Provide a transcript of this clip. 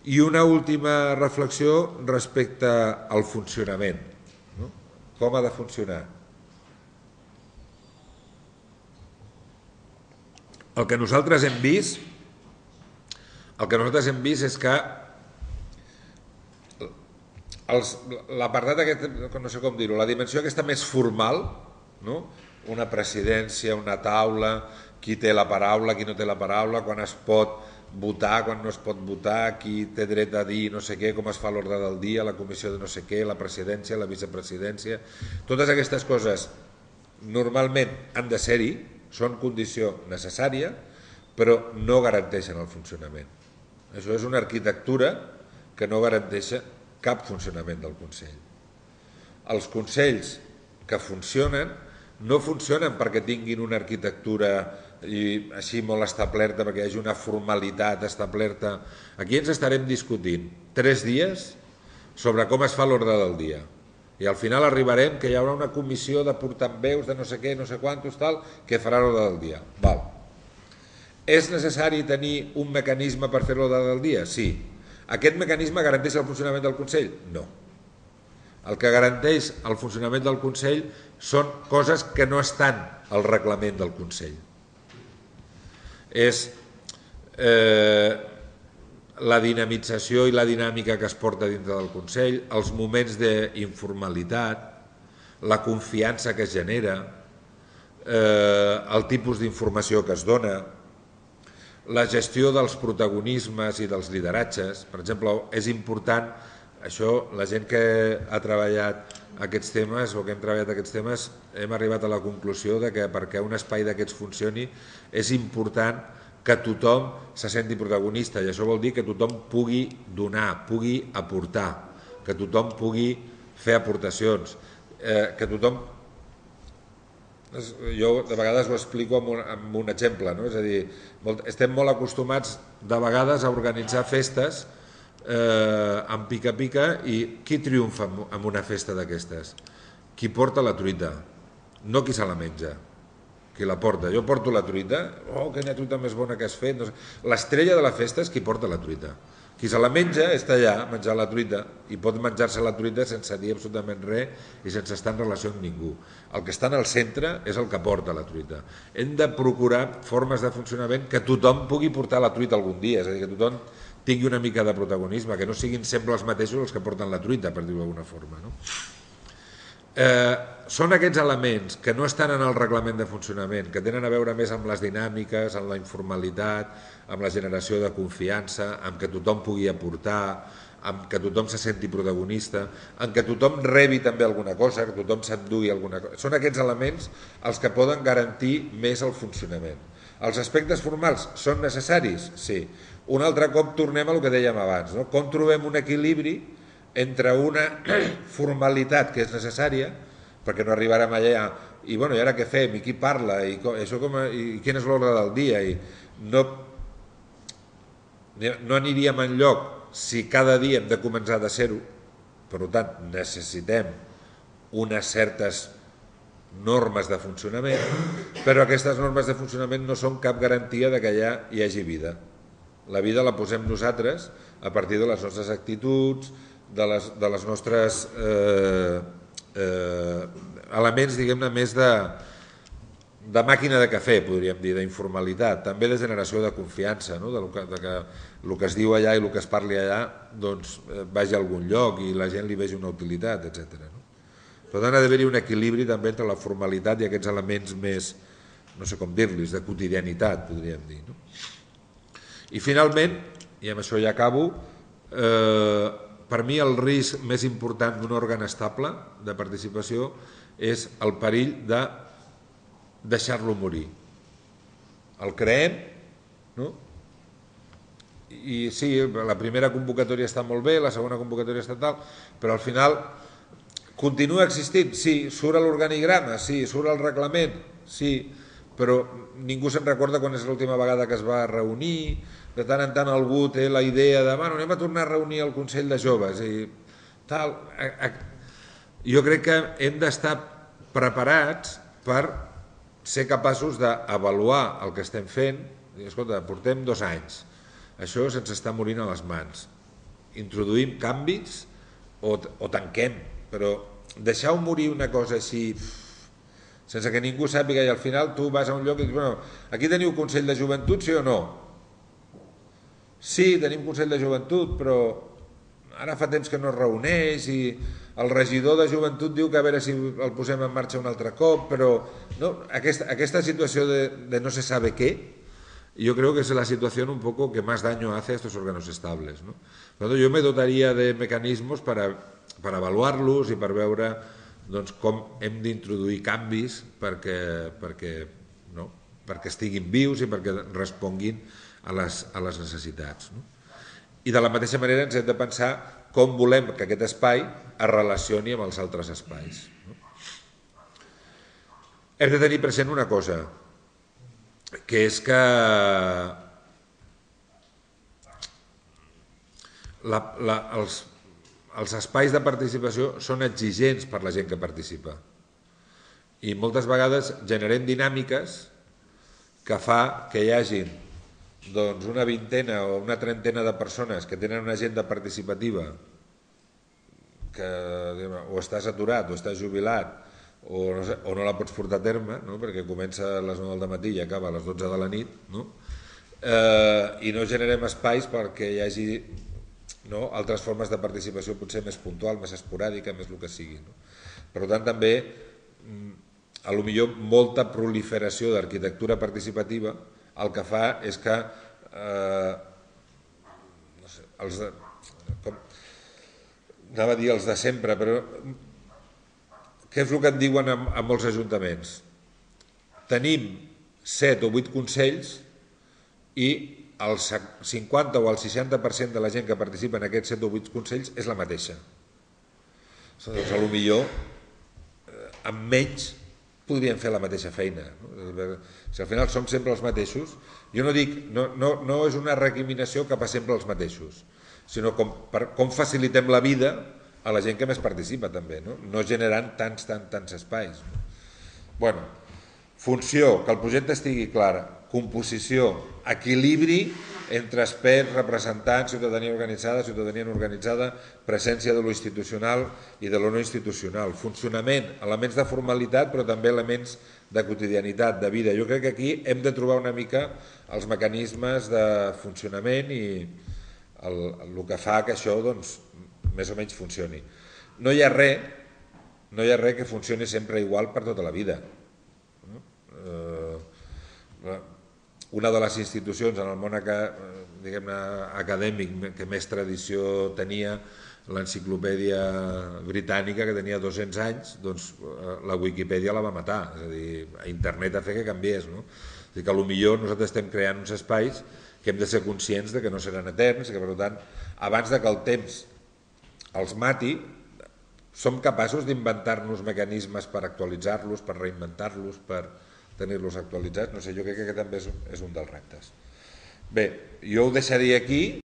I una última reflexió respecte al funcionament. Com ha de funcionar? El que nosaltres hem vist és que l'apartat aquest, no sé com dir-ho, la dimensió aquesta més formal, una presidència, una taula, qui té la paraula, qui no té la paraula, quan es pot votar, quan no es pot votar, qui té dret a dir no sé què, com es fa l'ordre del dia, la comissió de no sé què, la presidència, la vicepresidència, totes aquestes coses normalment han de ser-hi, són condició necessària, però no garanteixen el funcionament. Això és una arquitectura que no garanteix cap funcionament del Consell. Els consells que funcionen no funcionen perquè tinguin una arquitectura així molt establerta, perquè hi hagi una formalitat establerta. Aquí ens estarem discutint 3 dies sobre com es fa l'ordre del dia. I al final arribarem que hi haurà una comissió de portaveus de no sé què, no sé quantos, tal, que farà l'ordre del dia. Val. És necessari tenir un mecanisme per fer l'ordre del dia? Sí. Aquest mecanisme garanteix el funcionament del Consell? No. El que garanteix el funcionament del Consell són coses que no estan al reglament del Consell. És la dinamització i la dinàmica que es porta dintre del Consell, els moments d'informalitat, la confiança que es genera, el tipus d'informació que es dona, la gestió dels protagonismes i dels lideratges. Per exemple, és important, això, la gent que ha treballat aquests temes o que hem treballat aquests temes, hem arribat a la conclusió de que perquè un espai d'aquests funcioni és important que tothom se senti protagonista, i això vol dir que tothom pugui donar, pugui aportar, que tothom pugui fer aportacions, que tothom... Jo de vegades ho explico amb un exemple, és a dir, estem molt acostumats de vegades a organitzar festes amb pica-pica, i qui triomfa en una festa d'aquestes? Qui porta la truita, no qui se la menja. Qui la porta. Jo porto la truita, quina truita més bona que has fet. L'estrella de la festa és qui porta la truita. Qui se la menja està allà menjant la truita i pot menjar-se la truita sense dir absolutament res i sense estar en relació amb ningú. El que està en el centre és el que porta la truita. Hem de procurar formes de funcionament que tothom pugui portar la truita algun dia, és a dir, que tothom tingui una mica de protagonisme, que no siguin sempre els mateixos els que porten la truita, per dir-ho d'alguna forma. Són aquests elements que no estan en el reglament de funcionament, que tenen a veure més amb les dinàmiques, amb la informalitat, amb la generació de confiança, amb que tothom pugui aportar, amb que tothom se senti protagonista, amb que tothom rebi també alguna cosa, que tothom s'endugui alguna cosa. Són aquests elements els que poden garantir més el funcionament. Els aspectes formals són necessaris? Sí. Un altre cop tornem al que dèiem abans, com trobem un equilibri entre una formalitat que és necessària, perquè no arribarem allà i ara què fem, i qui parla, i quin és l'ordre del dia, i no aniríem enlloc si cada dia hem de començar de zero. Per tant, necessitem unes certes normes de funcionament, però aquestes normes de funcionament no són cap garantia que allà hi hagi vida. La vida la posem nosaltres a partir de les nostres actituds, de les nostres elements, diguem-ne, més de màquina de cafè, podríem dir, d'informalitat, també de generació de confiança, de que el que es diu allà i el que es parli allà vagi a algun lloc i la gent li vegi una utilitat, etc. Per tant, ha d'haver-hi un equilibri també entre la formalitat i aquests elements més, no sé com dir-los, de quotidianitat, podríem dir. I finalment, i amb això ja acabo, per mi el risc més important d'un òrgan estable de participació és el perill de deixar-lo morir. El creem, i sí, la primera convocatòria està molt bé, la segona convocatòria està tal, però al final continua existint, sí, surt a l'organigrama, sí, surt al reglament, sí, però ningú se'n recorda quan és l'última vegada que es va reunir. De tant en tant algú té la idea de anem a tornar a reunir el Consell de Joves i tal. Jo crec que hem d'estar preparats per ser capaços d'avaluar el que estem fent. Escolta, portem 2 anys, això se'ns està morint a les mans, introduïm canvis o tanquem, però deixar-ho morir una cosa així sense que ningú sàpiga, i al final tu vas a un lloc i dius, bueno, aquí teniu Consell de Joventut, sí o no? Sí, tenim Consell de Joventut, però ara fa temps que no es reuneix i el regidor de Joventut diu que a veure si el posem en marxa un altre cop, però no, aquesta situació de no se sabe qué, yo creo que es la situación un poco que más daño hace a estos órganos estables, ¿no? Por tanto, yo me dotaría de mecanismos per avaluar-los i per veure doncs, com hem d'introduir canvis perquè estiguin vius i perquè responguin a les necessitats, no? I de la mateixa manera ens hem de pensar com volem que aquest espai es relacioni amb els altres espais, no? Hem de tenir present una cosa, que és que els espais de participació són exigents per la gent que participa i moltes vegades generem dinàmiques que fa que hi hagin doncs, una vintena o una trentena de persones que tenen una agenda participativa que o estàs aturat o estàs jubilat o no la pots portar a terme, no? Perquè comença a les 9 del matí i acaba a les 12 de la nit, no? I no generem espais perquè hi hagi altres formes de participació potser més puntual, més esporàdica, més el que sigui, no? Per tant, també a lo millor molta proliferació d'arquitectura participativa el que fa és que no sé, anava a dir els de sempre, però què és el que en diuen a molts ajuntaments? Tenim 7 o 8 consells i el 50 o el 60% de la gent que participa en aquests 7 o 8 consells és la mateixa. Doncs potser amb menys podríem fer la mateixa feina, no? Si al final som sempre els mateixos, jo no dic, no és una recriminació cap a sempre els mateixos, sinó com facilitem la vida a la gent que més participa també, no generant tants espais. Bueno, funció, que el projecte estigui clar, composició, equilibri entre experts, representants, ciutadania no organitzada, presència de lo institucional i de lo no institucional, funcionament, elements de formalitat però també elements de quotidianitat, de vida. Jo crec que aquí hem de trobar una mica els mecanismes de funcionament i el que fa que això doncs, més o menys funcioni. No hi ha res que funcioni sempre igual per tota la vida. Una de les institucions en el món acadèmic que més tradició tenia, l'enciclopèdia britànica, que tenia 200 anys, doncs la Wikipedia la va matar, és a dir, a internet ha fet que canviés, no? És a dir, que potser nosaltres estem creant uns espais que hem de ser conscients de que no seran eterns i que, per tant, abans de que el temps els mati, som capaços d'inventar-nos mecanismes per actualitzar-los, per reinventar-los, per tenir-los actualitzats. No sé, jo crec que aquest també és un dels reptes. Bé, jo ho deixaria aquí.